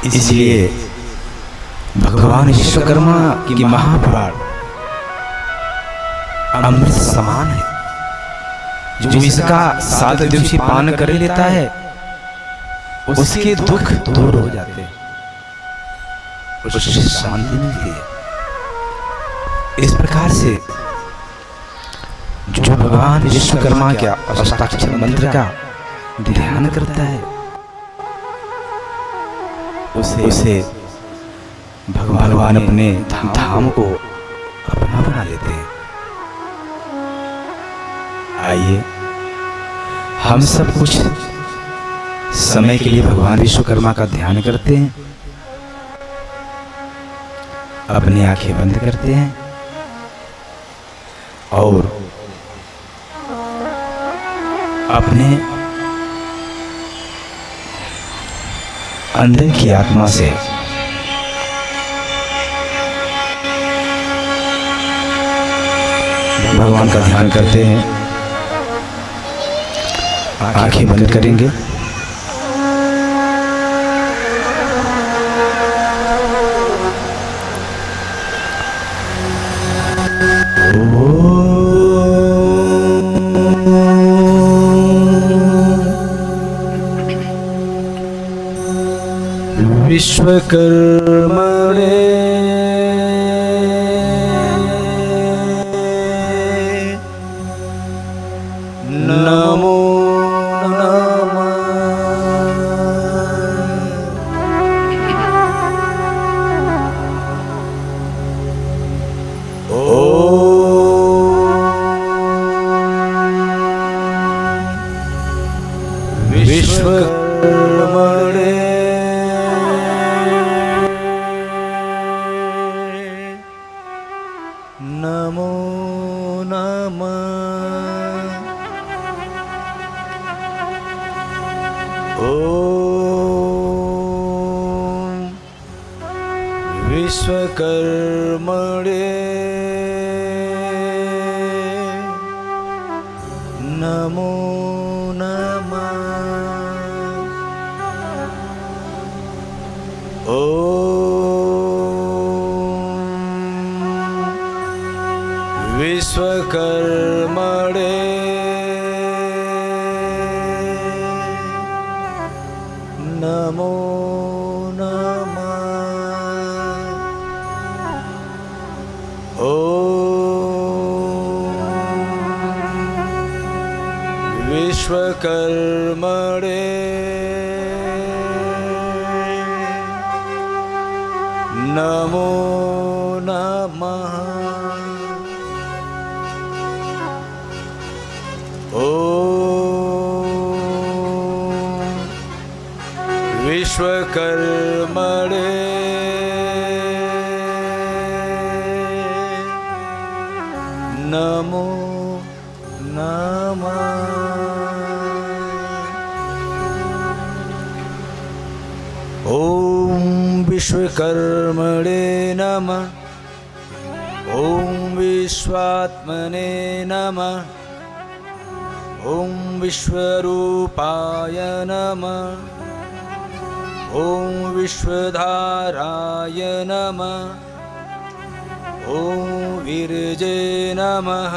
इसलिए भगवान विश्वकर्मा की महापुराण अमृत समान है। जो इसका 7 दिवसीय पान कर लेता है उसके दुख दूर हो जाते हैं, उससे शांति मिलती है। इस प्रकार से जो भगवान विश्वकर्मा के अष्टाक्षर मंत्र का ध्यान करता है उसे भगवान अपने धाम को अपना बना लेते हैं। आइए हम सब कुछ समय के लिए भगवान विश्वकर्मा का ध्यान करते हैं, अपनी आंखें बंद करते हैं और अपने अंदर की आत्मा से भगवान का ध्यान करते हैं। आंखें बंद करेंगे। विश्वकर्मणे नमो नमः। विश्वकर्मणे नमो नमः। ओम विश्वकर्मणे नमो नमः। विश्वकर्मणे नमो नमः। विश्वकर्मणे नमो नमः। विश्वकर्मणे नमो नमः। ओम विश्वकर्मणे नमः। ओम विश्वात्मने नमः। ओम विश्वरूपाय नमः। ओम विश्वधाराय नमः। ओम विरजे नमः।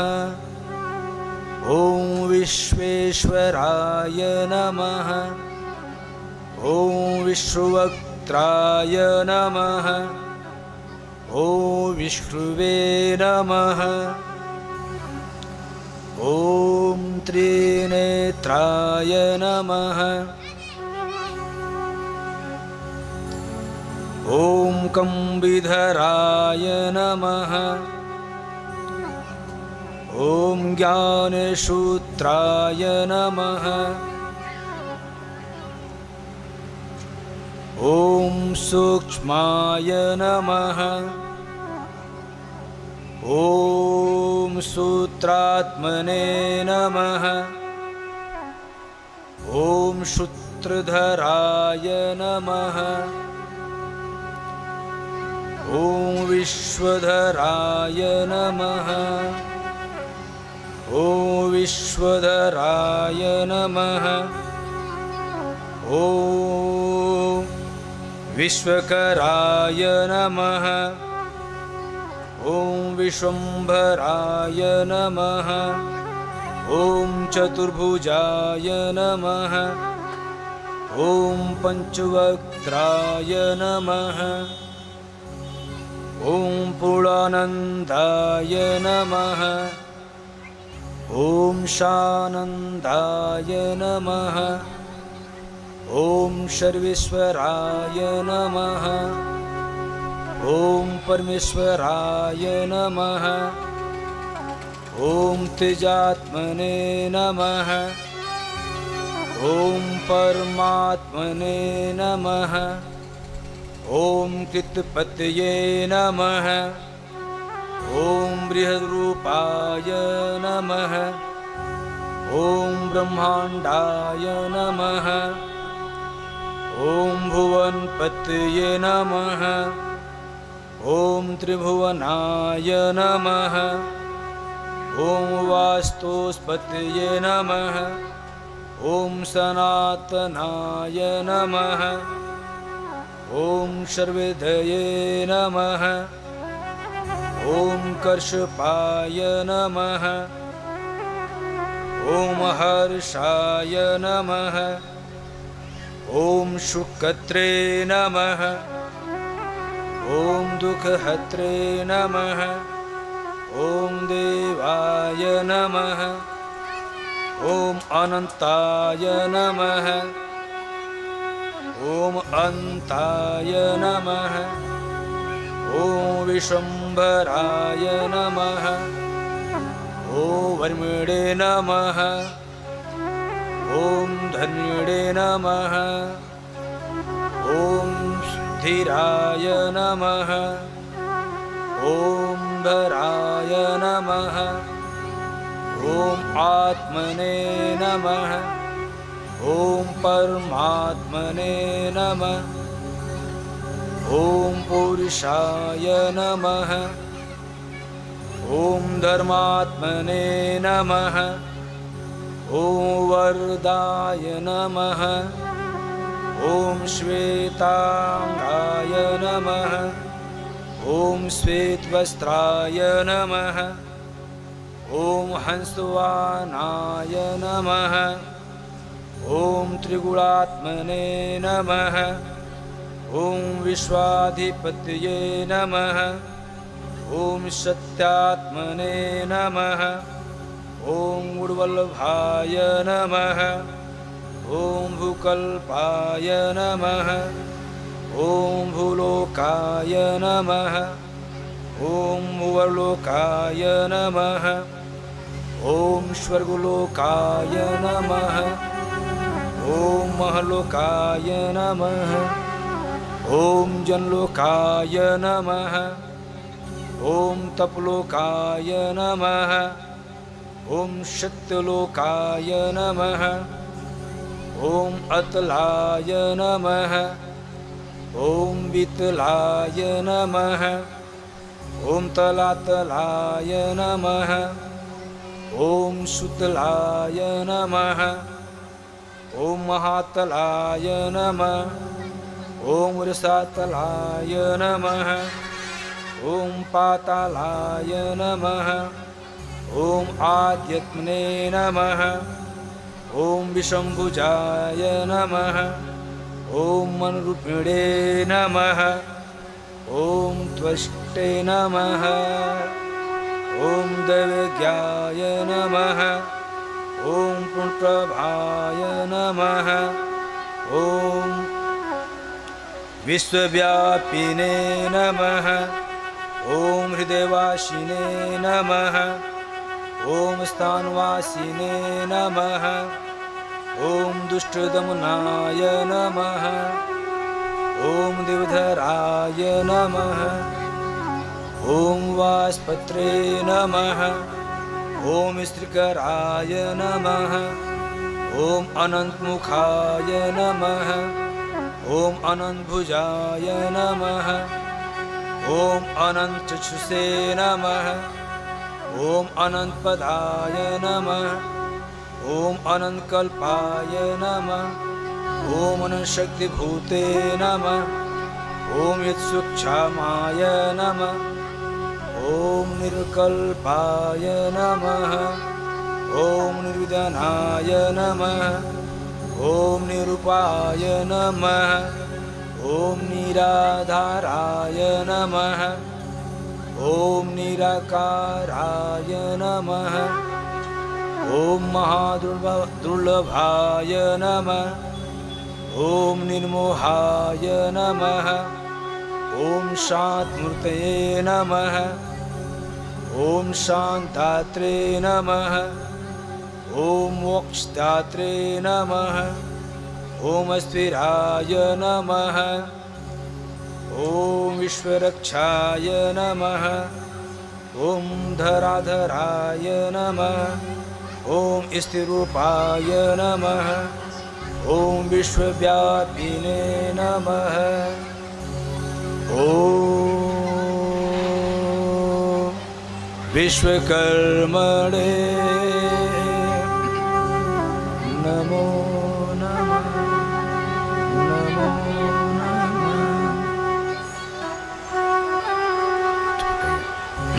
ओम विश्वेश्वराय नमः। ओम विश्ववक्त्राय नमः। ओम विष्णुवे नमः। ओम त्रिनेत्राय नमः। ओम कंबिधराय नमः। ओम ज्ञानसूत्राय नमः। ओम सूक्ष्माय नमः। ओम सूत्रात्मने नमः। ओम सूत्रधराय नमः। ओम विश्वधराय नमः। ओम विश्वधराय नमः। ओम विश्वकराय नमः। ॐ विश्वम्भराय नमः। ॐ चतुर्भुजाय नमः। ॐ पञ्चवक्त्राय नमः। ॐ पूर्णानन्दाय नमः। ॐ शानन्दाय नमः। ॐ सर्वेश्वराय नमः। ॐ परमेश्वराय नमः। ॐ तेजात्मने नमः। ॐ परमात्मने नमः। ॐ कृतपतये नमः। ॐ बृहद्रूपाय नमः। ॐ ब्रह्माण्डाय नमः। ॐ भुवनपतये नमः। ॐ त्रिभुवनाय नमः। ॐ वास्तुस्पतये नमः। ॐ सनातनाय नमः। ॐ सर्ववेदये नमः। ॐ कर्षपाय नमः। ॐ हर्षाय नमः। ॐ शुकत्रे नमः। ॐ दुःखहत्रे नमः। ॐ देवाय नमः। ॐ अनन्ताय नमः। ॐ अन्ताय नमः। ॐ विश्वम्भराय नमः। ॐ वर्मिणे नमः। ॐ धन्यणे नमः। ॐ स्थिराय नमः। ॐ धराय नमः। ॐ आत्मने नमः। ॐ परमात्मने नमः। ॐ पुरुषाय नमः। ॐ धर्मात्मने नमः। ॐ वरदाय नमः। ॐ श्वेतांगाय नमः। ॐ श्वेतवस्त्राय नमः। ॐ हंसवानाय नमः। ॐ त्रिगुणात्मने नमः। ॐ विश्वाधिपतये नमः। ॐ सत्यात्मने नमः। ॐ उर्वल्भाय नमः। ॐ भूकल्पाय नमः। ॐ भूलोकाय नमः। ॐ भुवर्लोकाय नमः। ॐ स्वर्गलोकाय नमः। ॐ महलोकाय नमः। ॐ जनलोकाय नमः। ॐ तपलोकाय नमः। ॐ सत्यलोकाय नमः। ॐ अतलाय नमः। ॐ वितलाय नमः। ॐ तलातलाय नमः। ॐ सुतलाय नमः। ॐ महातलाय नमः। ॐ रसातलाय नमः। ॐ पातालाय नमः। ॐ आद्यत्मने नमः। ॐ विशम्भुजाय नमः। ॐ मनरूपिणे नमः। ॐ त्वष्टे नमः। ॐ दैवज्ञाय नमः। ॐ पुण्यप्रभाय नमः। ॐ विश्वव्यापिने नमः। ॐ हृदयवासिने नमः। ॐ स्थानवासिने नमः। ॐ दुष्टदमनाय नमः। ॐ देवधराय नमः। ॐ वासपत्रे नमः। ॐ स्त्रीकराय नमः। ॐ अनन्तमुखाय नमः। ॐ अनन्तभुजाय नमः। ॐ अनन्तचक्षुषे नमः। ॐ अनन्तपदाय नमः। ॐ अनन्तकल्पाय नमः। ॐ अनन्तशक्तिभूते नमः। ॐ यत्सुक्षमाय नमः। ॐ निर्कल्पाय नमः। ॐ निर्विघ्नाय नमः। ॐ निरूपाय नमः। ॐ निराधाराय नमः। ॐ निराकाराय नमः। ॐ महादुर्लभाय नमः। ॐ निर्मोहाय नमः। ॐ शान्तमूर्तये नमः। ॐ शान्तात्रे नमः। ॐ मोक्षदात्रे नमः। ॐ स्थिराय नमः। ॐ विश्वरक्षाय नमः। ॐ धराधराय नमः। ॐ स्थिरूपाय नमः। ॐ विश्वव्यापिने नमः। ॐ विश्वकर्मणे